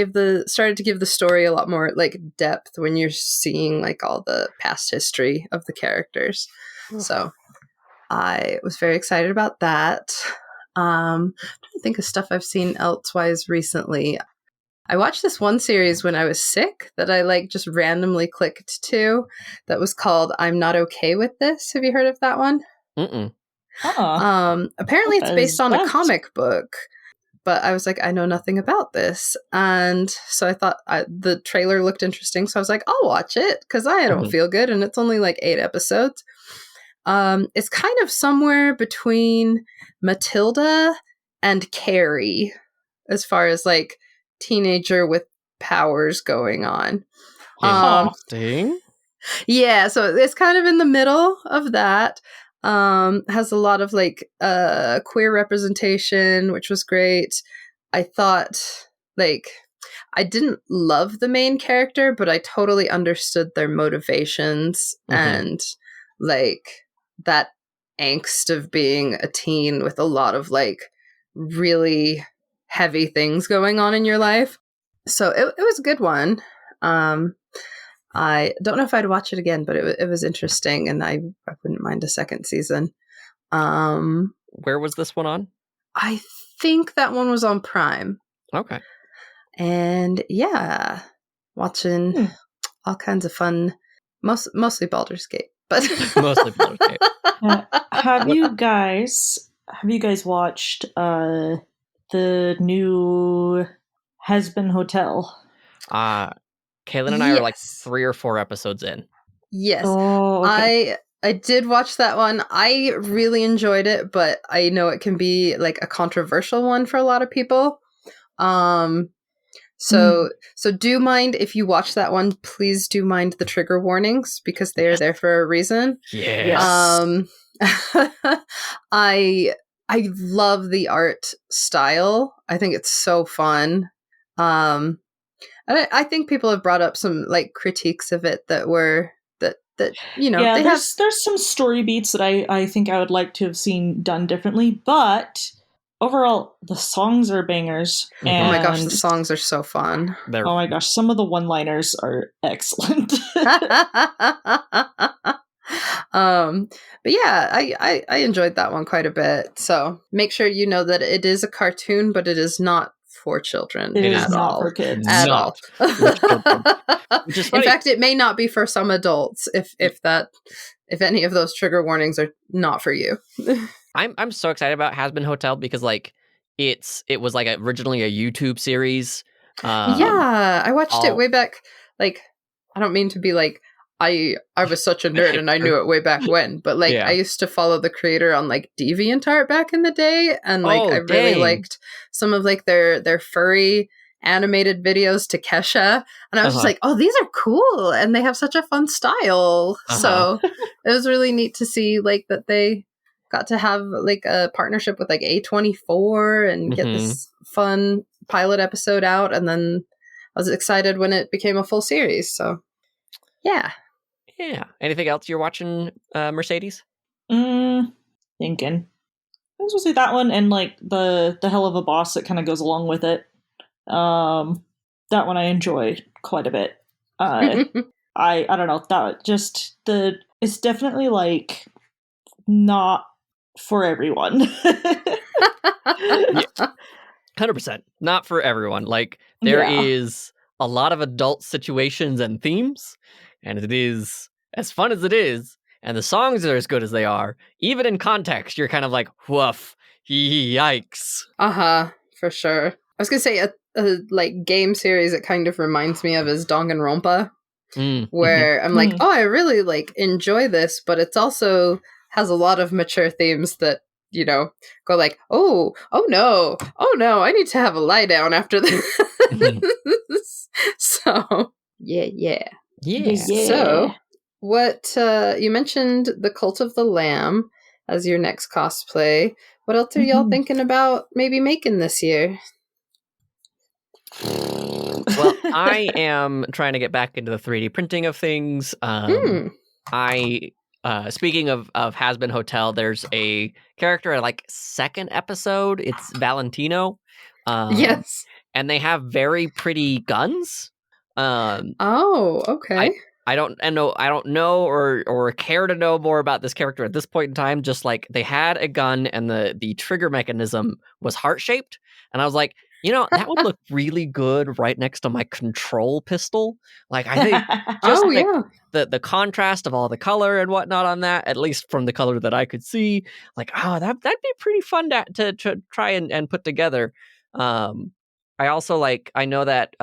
S1: started to give the story a lot more depth when you're seeing all the past history of the characters. So I was very excited about that. I'm trying to think of stuff I've seen elsewise recently. I watched this one series when I was sick that I like just randomly clicked to that was called I'm Not Okay With This. Have you heard of that one?
S3: Mm-mm.
S1: Apparently it's
S2: What
S1: based
S2: is
S1: on a
S2: that?
S1: comic book, but I was like, I know nothing about this. And so I thought the trailer looked interesting. So I was like, I'll watch it because I don't
S3: Mhm.
S1: feel good. And it's only like 8 episodes. It's kind of somewhere between Matilda and Carrie as far as like teenager with powers going on.
S3: Interesting.
S1: Yeah, so it's kind of in the middle of that. Has a lot of like queer representation, which was great. I thought like I didn't love the main character, but I totally understood their motivations and like that angst of being a teen with a lot of like really heavy things going on in your life. So it was a good one. I don't know if I'd watch it again, but it was interesting, and I wouldn't mind a second season.
S3: Where was this one on?
S1: I think that one was on Prime,
S3: Okay.
S1: and yeah, watching all kinds of fun, mostly Baldur's Gate, but
S3: Mostly Baldur's Gate.
S2: Have you guys watched the new Has-Been Hotel?
S3: Kaylin and I are like
S1: Yes.
S3: 3 or 4 episodes in.
S1: Yes.
S2: Oh, okay.
S1: I did watch that one. I really enjoyed it, but I know it can be like a controversial one for a lot of people. So do mind if you watch that one, please do mind the trigger warnings because they are there for a reason.
S3: Yes.
S1: I love the art style. I think it's so fun. And I think people have brought up some like critiques of it that were that you know
S2: Yeah,
S1: they have.
S2: there's some story beats that I think I would like to have seen done differently, but overall the songs are bangers.
S3: Mhm.
S2: And
S1: Oh my gosh, the songs are so fun.
S3: They're
S2: oh my gosh, some of the one-liners are excellent.
S1: But yeah, I enjoyed that one quite a bit. So make sure you know that it is a cartoon, but it is not for children
S2: It
S1: at
S2: is not
S1: all.
S2: for kids.
S1: At
S3: not
S1: all.
S3: for children. Which is
S1: In
S3: funny.
S1: fact, it may not be for some adults if any of those trigger warnings are not for you.
S3: I'm so excited about Has-Been Hotel because like it was like originally a YouTube series.
S1: Yeah, I watched it
S3: all-
S1: way back. Like, I don't mean to be like I was such a nerd and I knew it way back when, but like
S3: Yeah.
S1: I used to follow the creator on like DeviantArt back in the day, and like
S3: Oh,
S1: I really
S3: dang.
S1: liked some of like their furry animated videos to Kesha, and I was just like, oh, these are cool, and they have such a fun style. So it was really neat to see like that they got to have like a partnership with like A24 and get this fun pilot episode out, and then I was excited when it became a full series. So yeah.
S3: Anything else you're watching, Mercedes?
S2: Thinking. I was gonna say that one and like the hell of a boss that kind of goes along with it. That one I enjoy quite a bit. I don't know, that just it's definitely like not for everyone.
S3: 100%. Not for everyone. Like there
S2: Yeah.
S3: is a lot of adult situations and themes, and it is as fun as it is, and the songs are as good as they are. Even in context, you're kind of like, woof, yikes.
S1: For sure. I was gonna say a like game series it kind of reminds me of is Danganronpa, where I'm like, oh, I really like enjoy this, but it's also has a lot of mature themes that, you know, go like, oh no, I need to have a lie down after this. So yeah. So what you mentioned the Cult of the Lamb as your next cosplay. What else are y'all thinking about maybe making this year?
S3: Well, I am trying to get back into the 3D printing of things. I speaking of Has-Been Hotel, there's a character at like second episode. It's Valentino.
S1: Yes.
S3: And they have very pretty guns.
S1: Oh, okay.
S3: I don't know or care to know more about this character at this point in time. Just like they had a gun and the trigger mechanism was heart shaped, and I was like, that would look really good right next to my control pistol. Like I think just like the contrast of all the color and whatnot on that, at least from the color that I could see, like that'd be pretty fun to try and put together. I also I know that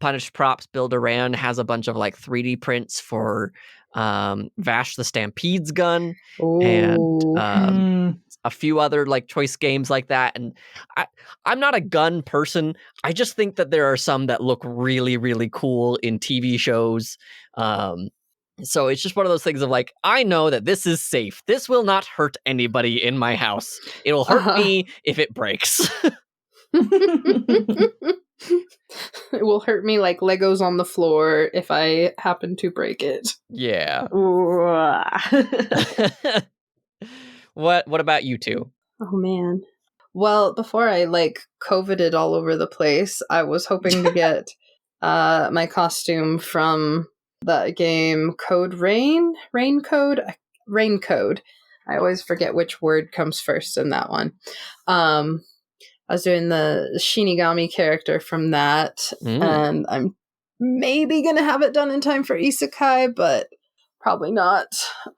S3: Punished Props Builder-Ran has a bunch of like 3D prints for Vash the Stampede's gun and a few other like choice games like that. And I'm not a gun person. I just think that there are some that look really, really cool in TV shows. So it's just one of those things of like, I know that this is safe. This will not hurt anybody in my house. It will hurt me if it breaks.
S1: It will hurt me like Legos on the floor if I happen to break it.
S3: Yeah. What about you two?
S1: Oh man. Well, before I COVIDed all over the place, I was hoping to get my costume from the game Code Rain? Rain Code? Rain Code. I always forget which word comes first in that one. I was doing the Shinigami character from that, and I'm maybe going to have it done in time for Isekai, but probably not.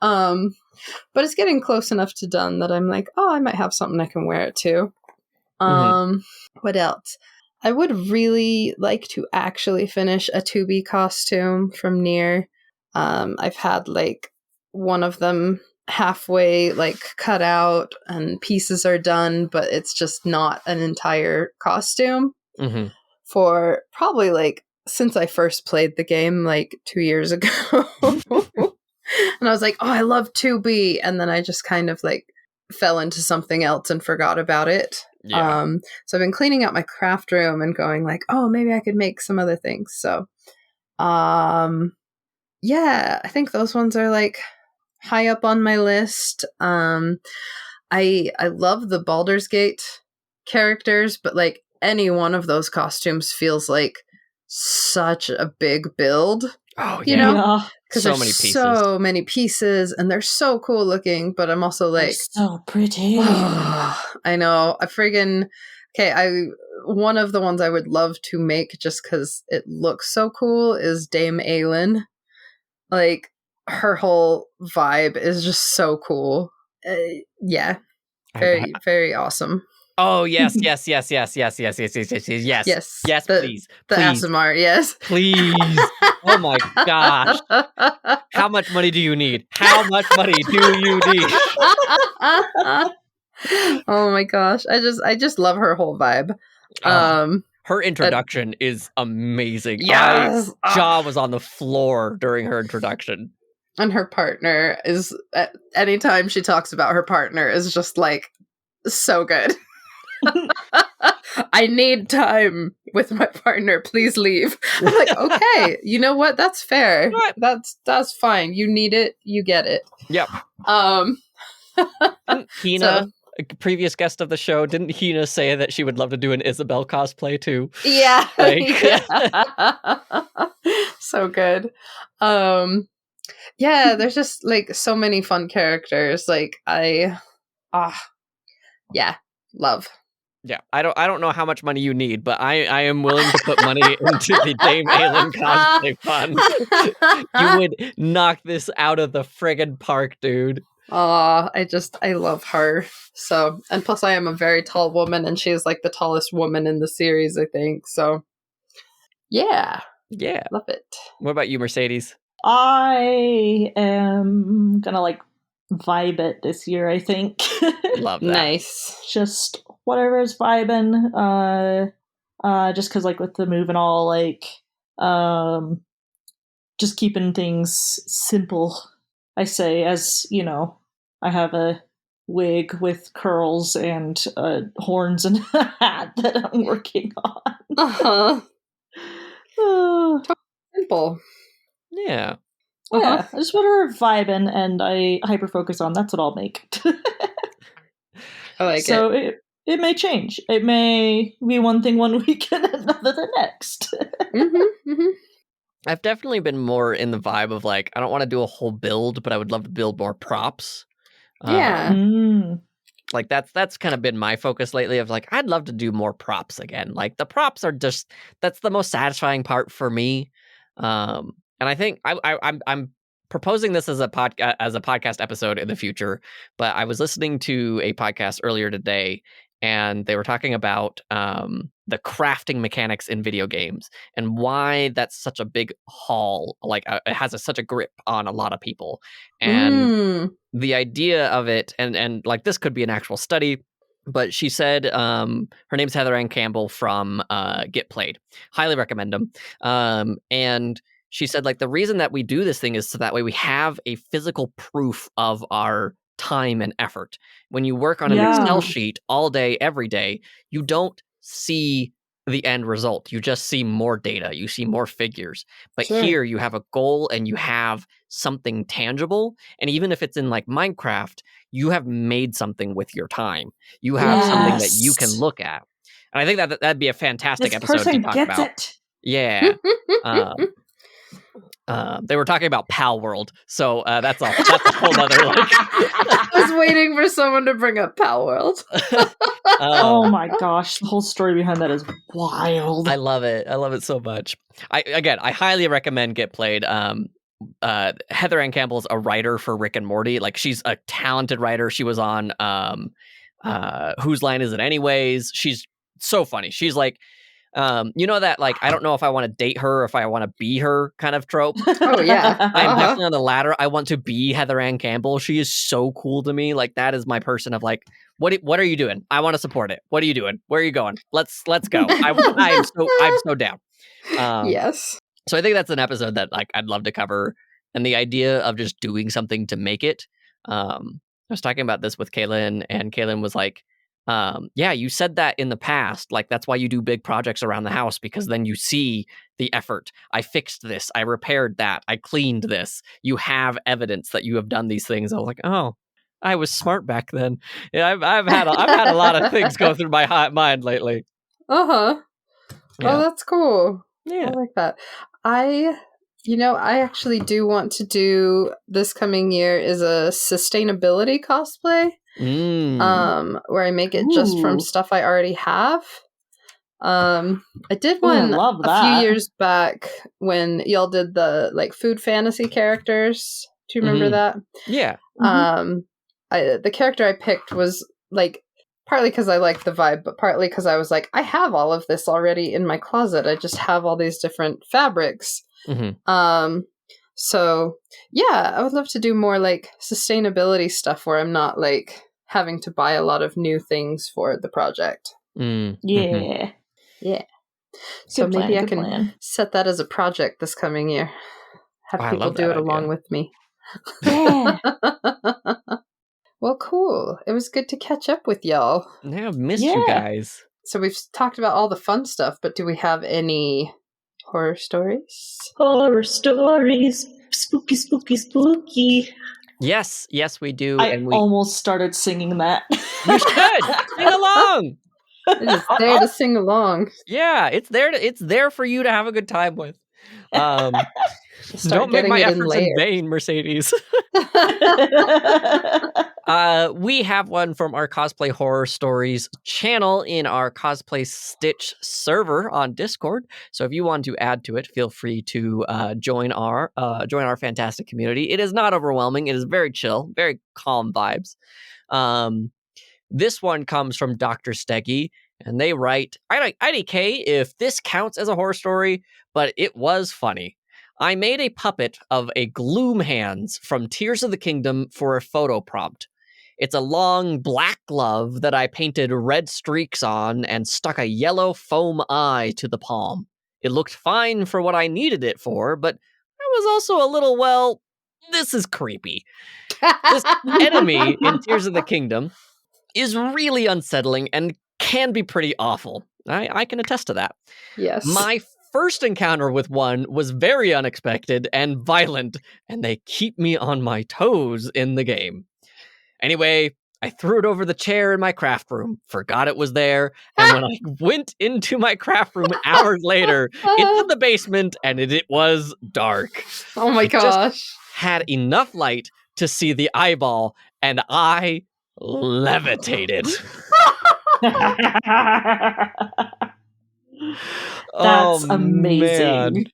S1: But it's getting close enough to done that I'm like, I might have something I can wear it to. What else? I would really like to actually finish a 2B costume from Nier. I've had one of them halfway cut out and pieces are done, but it's just not an entire costume for probably since I first played the game 2 years ago. And I was like, I love 2B, and then I just kind of fell into something else and forgot about it. So I've been cleaning out my craft room and going maybe I could make some other things. So I think those ones are high up on my list. I love the Baldur's Gate characters, but any one of those costumes feels like such a big build.
S3: Oh
S1: you know, because
S3: so
S1: there's
S3: many pieces.
S1: so many pieces, and they're so cool looking. But I'm also
S2: they're so pretty.
S1: I know. One of the ones I would love to make just because it looks so cool is Dame Aylin. Her whole vibe is just so cool. Very, very awesome.
S3: Oh, yes, please.
S1: The ASMR, yes.
S3: Please. Oh my gosh. How much money do you need? How much money do you need?
S1: Oh my gosh. I just love her whole vibe.
S3: Her introduction is amazing.
S1: Yes.
S3: Jaw was on the floor during her introduction.
S1: And her partner is, anytime she talks about her partner, is just so good. I need time with my partner. Please leave. I'm okay, you know what? That's fair. That's fine. You need it. You get it.
S3: Yep. Hina, a previous guest of the show, didn't Hina say that she would love to do an Isabel cosplay too?
S1: Yeah. So good. There's just so many fun characters. Love.
S3: Yeah, I don't know how much money you need, but I am willing to put money into the Dame Aylin cosplay fund. You would knock this out of the friggin' park, dude.
S1: I love her. So, and plus I am a very tall woman, and she is the tallest woman in the series, I think. So, yeah. Love it.
S3: What about you, Mercedes?
S2: I am gonna vibe it this year, I think.
S3: Love that.
S1: Nice.
S2: Just whatever is vibing. Just because with the move and all, just keeping things simple. I say, as I have a wig with curls and horns and a hat that I'm working on.
S1: Simple.
S3: Yeah.
S2: Yeah, just whatever vibing and I hyper focus on, that's what I'll make.
S1: I like
S2: so it may change. It may be one thing one week and another the next.
S3: I've definitely been more in the vibe of like, I don't want to do a whole build, but I would love to build more props.
S1: Yeah.
S3: Like that's kind of been my focus lately of like, I'd love to do more props again. Like the props are just, that's the most satisfying part for me. And I think I'm proposing this as a podcast episode in the future, but I was listening to a podcast earlier today and they were talking about the crafting mechanics in video games and why that's such a big haul. Like it has such a grip on a lot of people. And the idea of it, and like this could be an actual study, but she said her name's Heather Ann Campbell from Get Played. Highly recommend them. And she said like the reason that we do this thing is so that way we have a physical proof of our time and effort. When you work on an Excel sheet all day, every day, you don't see the end result. You just see more data. You see more figures. But here you have a goal and you have something tangible. And even if it's in like Minecraft, you have made something with your time. You have something that you can look at. And I think that that'd be a fantastic episode to talk about.
S2: It.
S3: Yeah. They were talking about Pal World, so that's a whole other like.
S1: I was waiting for someone to bring up Pal World.
S2: Oh my gosh, the whole story behind that is wild.
S3: I love it so much. I highly recommend Get Played. Heather Ann Campbell's a writer for Rick and Morty. Like she's a talented writer. She was on Whose Line Is It Anyways? She's so funny. She's like, you know that like I don't know if I want to date her or if I want to be her kind of trope.
S1: Oh yeah.
S3: I'm definitely on the latter. I want to be Heather Ann Campbell. She is so cool to me. Like that is my person of like, what are you doing? I want to support it. What are you doing? Where are you going? Let's go. I'm so down.
S1: Yes.
S3: So I think that's an episode that like I'd love to cover, and the idea of just doing something to make it. I was talking about this with Kaylin, and Kaylin was like, yeah, you said that in the past. Like, that's why you do big projects around the house, because then you see the effort. I fixed this. I repaired that. I cleaned this. You have evidence that you have done these things. I was like, oh, I was smart back then. Yeah, I've had a lot of things go through my mind lately.
S1: Yeah. Oh, that's cool.
S3: Yeah.
S1: I like that. I actually do want to do this coming year is a sustainability cosplay. Where I make it just from stuff I already have. I did one a few years back when y'all did the like food fantasy characters. Do you remember that?
S3: Yeah.
S1: The character I picked was like partly because I liked the vibe, but partly because I was like, I have all of this already in my closet. I just have all these different fabrics. So yeah, I would love to do more like sustainability stuff where I'm not like having to buy a lot of new things for the project.
S2: Yeah.
S1: So maybe I can set that as a project this coming year. Have people do it along with me.
S2: Yeah.
S1: Well, cool. It was good to catch up with y'all.
S3: Yeah, I've missed you guys.
S1: So we've talked about all the fun stuff, but do we have any horror stories?
S2: Horror stories. Spooky, spooky, spooky.
S3: Yes, we do.
S2: I almost started singing that.
S3: You should sing along.
S1: It's there to sing along.
S3: Yeah, it's there for you to have a good time with. Don't make my efforts in vain, Mercedes. We have one from our Cosplay Horror Stories channel in our Cosplay Stitch server on Discord. So if you want to add to it, feel free to join our fantastic community. It is not overwhelming. It is very chill, very calm vibes. This one comes from Dr. Steggy, and they write, IDK if this counts as a horror story, but it was funny. I made a puppet of a Gloom Hands from Tears of the Kingdom for a photo prompt. It's a long black glove that I painted red streaks on and stuck a yellow foam eye to the palm. It looked fine for what I needed it for, but I was also a little, well, this is creepy. This enemy in Tears of the Kingdom is really unsettling and can be pretty awful. I can attest to that.
S1: Yes.
S3: My first encounter with one was very unexpected and violent, and they keep me on my toes in the game. Anyway, I threw it over the chair in my craft room, forgot it was there, and when I went into my craft room hours later, into the basement, and it was dark.
S1: Oh my gosh.
S3: Just had enough light to see the eyeball, and I levitated.
S2: That's amazing.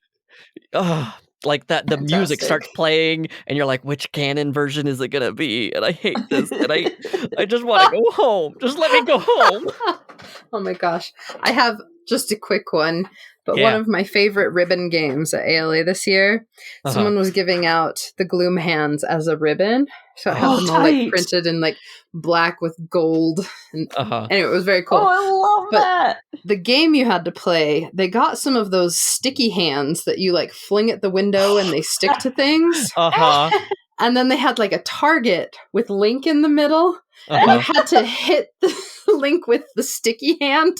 S3: Oh, like that, the music starts playing, and you're like, which canon version is it gonna be? And I hate this, and I just want to go home. Just let me go home.
S1: Oh my gosh. I have just a quick one, but one of my favorite ribbon games at ALA this year, someone was giving out the Gloom hands as a ribbon. So I had them all like printed in like black with gold. And anyway, it was very cool.
S2: Oh, I love that.
S1: The game you had to play, they got some of those sticky hands that you like fling at the window and they stick to things. And then they had like a target with Link in the middle. And you had to hit the Link with the sticky hand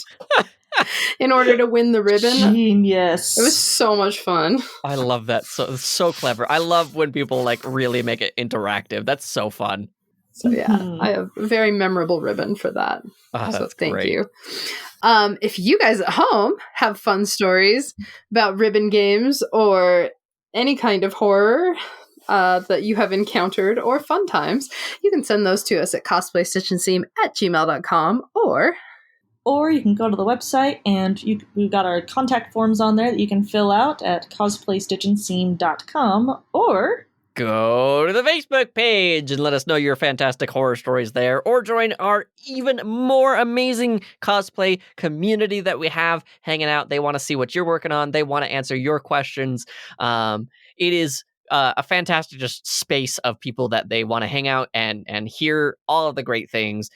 S1: in order to win the ribbon.
S2: Genius.
S1: It was so much fun.
S3: I love that. So clever. I love when people like really make it interactive. That's so fun.
S1: So yeah, I have a very memorable ribbon for that. So thank you. If you guys at home have fun stories about ribbon games or any kind of horror that you have encountered or fun times, you can send those to us at cosplaystitchandseam@gmail.com
S2: or you can go to the website and we've got our contact forms on there that you can fill out at cosplaystitchandseam.com, or
S3: go to the Facebook page and let us know your fantastic horror stories there, or join our even more amazing cosplay community that we have hanging out. They want to see what you're working on. They want to answer your questions. It is a fantastic just space of people that they want to hang out and hear all of the great things.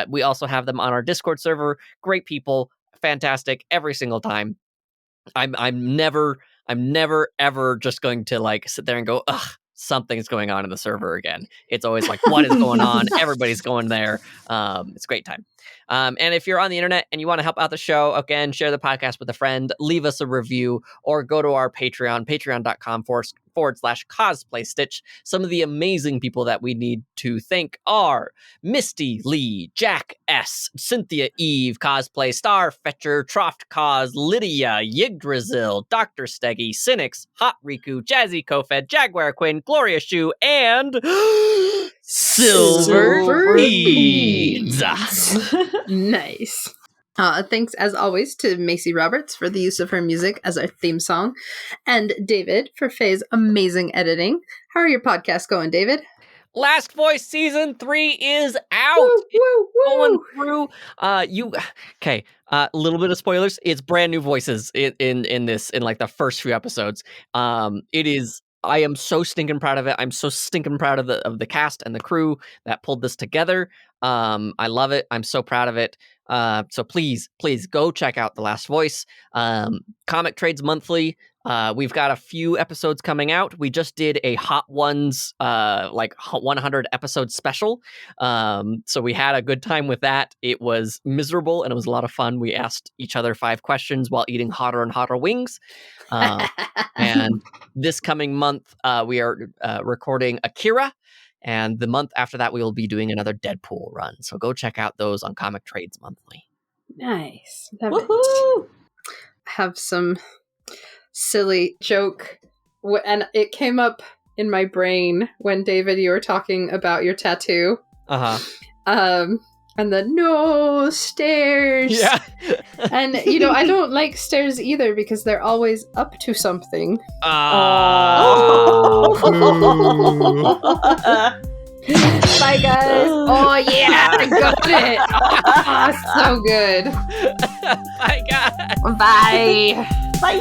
S3: We also have them on our Discord server. Great people, fantastic every single time. I'm never ever just going to like sit there and go, ugh, something's going on in the server again. It's always like, what is going on? Everybody's going there. It's a great time. And if you're on the internet and you want to help out the show, again, share the podcast with a friend, leave us a review, or go to our Patreon, patreon.com/cosplaystitch. Some of the amazing people that we need to thank are Misty Lee, Jack S, Cynthia Eve, Cosplay, Starfetcher, Troft Cause, Lydia, Yggdrasil, Dr. Steggy, Cynics, Hot Riku, Jazzy Kofed, Jaguar Quinn, Gloria Shu, and Silver Beads.
S1: Nice. Thanks, as always, to Macy Roberts for the use of her music as our theme song, and David for Faye's amazing editing. How are your podcasts going, David?
S3: Last Voice Season 3 is out.
S1: Woo, woo, woo.
S3: Going through. Okay. A little bit of spoilers. It's brand new voices in this, in like the first few episodes. It is. I am so stinking proud of it. I'm so stinking proud of the cast and the crew that pulled this together. I love it. I'm so proud of it. So please go check out The Last Voice. Comic Trades Monthly. We've got a few episodes coming out. We just did a Hot Ones, like 100 episode special. So we had a good time with that. It was miserable and it was a lot of fun. We asked each other 5 questions while eating hotter and hotter wings. And this coming month, we are recording Akira. And the month after that, we will be doing another Deadpool run. So go check out those on Comic Trades Monthly.
S1: Nice. Woohoo! Have some silly joke. And it came up in my brain when, David, you were talking about your tattoo. And the no stairs.
S3: Yeah.
S1: And, I don't like stairs either because they're always up to something. Bye, guys. Oh, yeah, I got it. Oh, so good.
S3: Bye, guys.
S1: Bye.
S2: Bye.